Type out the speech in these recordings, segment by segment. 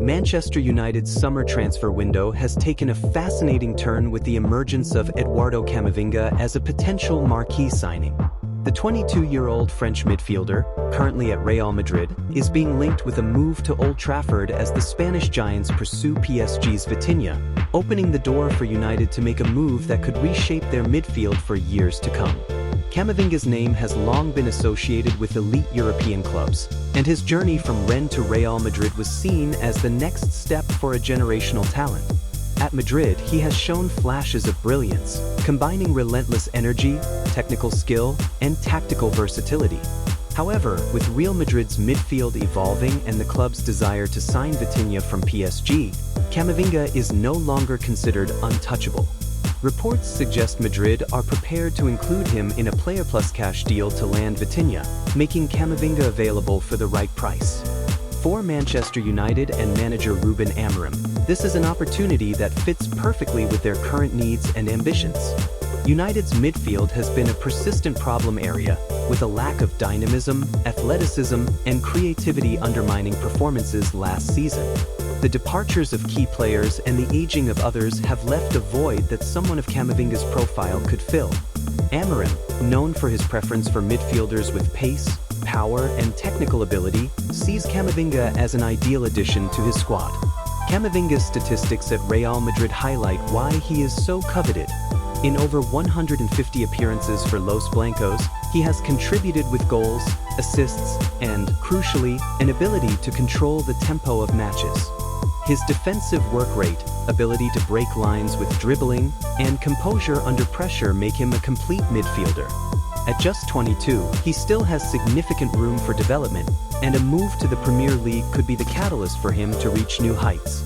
Manchester United's summer transfer window has taken a fascinating turn with the emergence of Eduardo Camavinga as a potential marquee signing. The 22-year-old French midfielder, currently at Real Madrid, is being linked with a move to Old Trafford as the Spanish giants pursue PSG's Vitinha, opening the door for United to make a move that could reshape their midfield for years to come. Camavinga's name has long been associated with elite European clubs, and his journey from Rennes to Real Madrid was seen as the next step for a generational talent. At Madrid, he has shown flashes of brilliance, combining relentless energy, technical skill, and tactical versatility. However, with Real Madrid's midfield evolving and the club's desire to sign Vitinha from PSG, Camavinga is no longer considered untouchable. Reports suggest Madrid are prepared to include him in a player plus cash deal to land Vitinha, making Camavinga available for the right price. For Manchester United and manager Ruben Amorim, this is an opportunity that fits perfectly with their current needs and ambitions. United's midfield has been a persistent problem area, with a lack of dynamism, athleticism, and creativity undermining performances last season. The departures of key players and the aging of others have left a void that someone of Camavinga's profile could fill. Amorim, known for his preference for midfielders with pace, power, and technical ability, sees Camavinga as an ideal addition to his squad. Camavinga's statistics at Real Madrid highlight why he is so coveted. In over 150 appearances for Los Blancos, he has contributed with goals, assists, and, crucially, an ability to control the tempo of matches. His defensive work rate, ability to break lines with dribbling, and composure under pressure make him a complete midfielder. At just 22, he still has significant room for development, and a move to the Premier League could be the catalyst for him to reach new heights.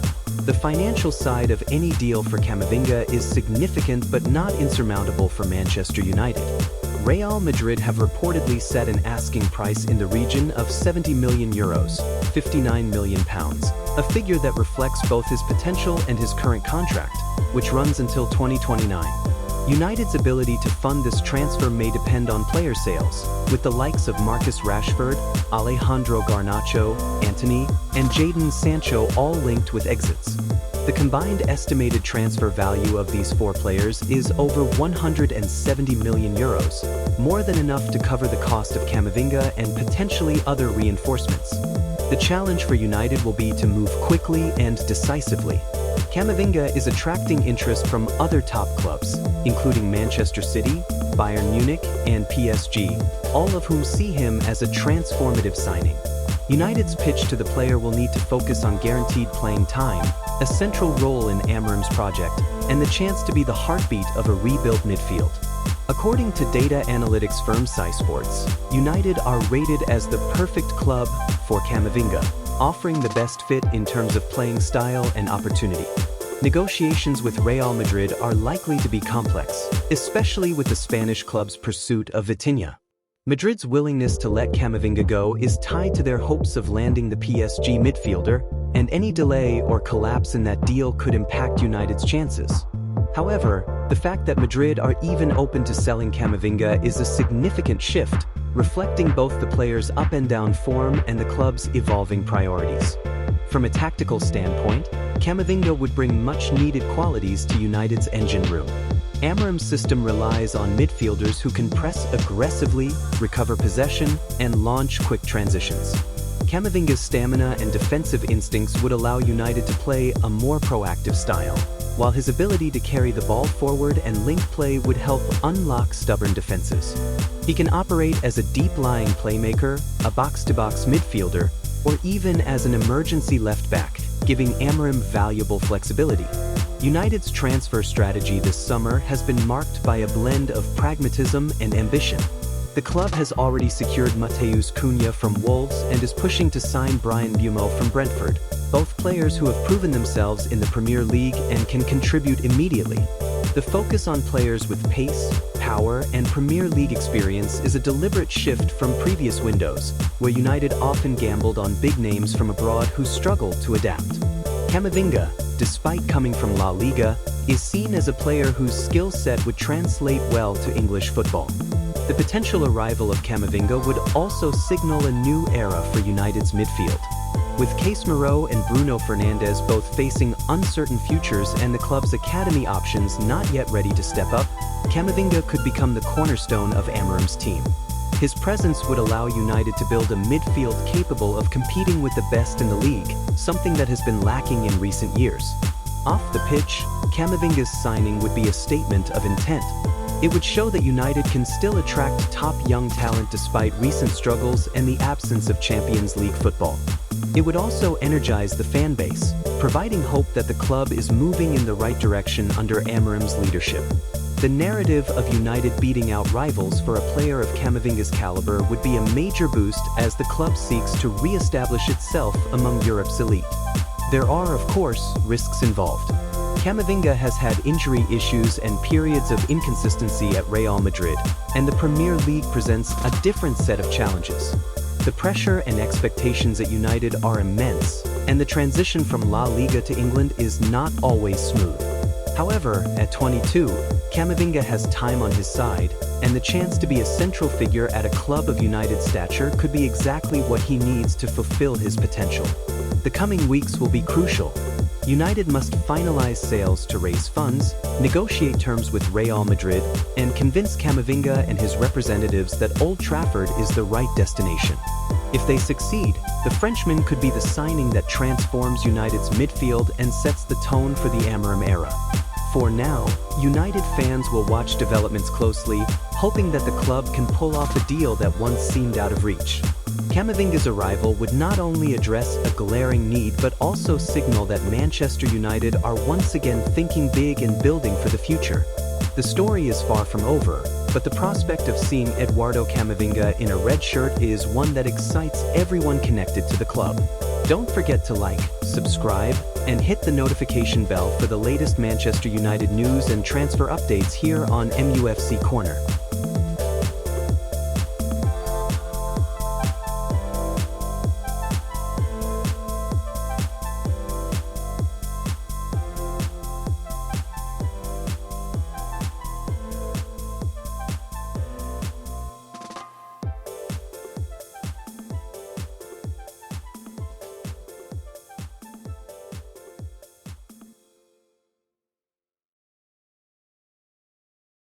The financial side of any deal for Camavinga is significant but not insurmountable for Manchester United. Real Madrid have reportedly set an asking price in the region of €70 million, £59 million, a figure that reflects both his potential and his current contract, which runs until 2029. United's ability to fund this transfer may depend on player sales, with the likes of Marcus Rashford, Alejandro Garnacho, Antony, and Jadon Sancho all linked with exits. The combined estimated transfer value of these four players is over €170 million, more than enough to cover the cost of Camavinga and potentially other reinforcements. The challenge for United will be to move quickly and decisively. Camavinga is attracting interest from other top clubs, including Manchester City, Bayern Munich, and PSG, all of whom see him as a transformative signing. United's pitch to the player will need to focus on guaranteed playing time, a central role in Amorim's project, and the chance to be the heartbeat of a rebuilt midfield. According to data analytics firm Sports, United are rated as the perfect club for Camavinga, offering the best fit in terms of playing style and opportunity. Negotiations with Real Madrid are likely to be complex, especially with the Spanish club's pursuit of Vitinha. Madrid's willingness to let Camavinga go is tied to their hopes of landing the PSG midfielder, and any delay or collapse in that deal could impact United's chances. However, the fact that Madrid are even open to selling Camavinga is a significant shift, reflecting both the player's up and down form and the club's evolving priorities. From a tactical standpoint, Camavinga would bring much-needed qualities to United's engine room. Amorim's system relies on midfielders who can press aggressively, recover possession, and launch quick transitions. Camavinga's stamina and defensive instincts would allow United to play a more proactive style, while his ability to carry the ball forward and link play would help unlock stubborn defenses. He can operate as a deep-lying playmaker, a box-to-box midfielder, or even as an emergency left-back, giving Amorim valuable flexibility. United's transfer strategy this summer has been marked by a blend of pragmatism and ambition. The club has already secured Matheus Cunha from Wolves and is pushing to sign Bryan Mbeumo from Brentford, both players who have proven themselves in the Premier League and can contribute immediately. The focus on players with pace, power, and Premier League experience is a deliberate shift from previous windows, where United often gambled on big names from abroad who struggled to adapt. Camavinga, despite coming from La Liga, is seen as a player whose skill set would translate well to English football. The potential arrival of Camavinga would also signal a new era for United's midfield. With Casemiro and Bruno Fernandes both facing uncertain futures and the club's academy options not yet ready to step up, Camavinga could become the cornerstone of Amorim's team. His presence would allow United to build a midfield capable of competing with the best in the league, something that has been lacking in recent years. Off the pitch, Camavinga's signing would be a statement of intent. It would show that United can still attract top young talent despite recent struggles and the absence of Champions League football. It would also energize the fan base, providing hope that the club is moving in the right direction under Amorim's leadership. The narrative of United beating out rivals for a player of Camavinga's caliber would be a major boost as the club seeks to re-establish itself among Europe's elite. There are, of course, risks involved. Camavinga has had injury issues and periods of inconsistency at Real Madrid, and the Premier League presents a different set of challenges. The pressure and expectations at United are immense, and the transition from La Liga to England is not always smooth. However, at 22, Camavinga has time on his side, and the chance to be a central figure at a club of United stature could be exactly what he needs to fulfill his potential. The coming weeks will be crucial. United must finalize sales to raise funds, negotiate terms with Real Madrid, and convince Camavinga and his representatives that Old Trafford is the right destination. If they succeed, the Frenchman could be the signing that transforms United's midfield and sets the tone for the Amorim era. For now, United fans will watch developments closely, hoping that the club can pull off a deal that once seemed out of reach. Camavinga's arrival would not only address a glaring need but also signal that Manchester United are once again thinking big and building for the future. The story is far from over, but the prospect of seeing Eduardo Camavinga in a red shirt is one that excites everyone connected to the club. Don't forget to like, subscribe, and hit the notification bell for the latest Manchester United news and transfer updates here on MUFC Corner.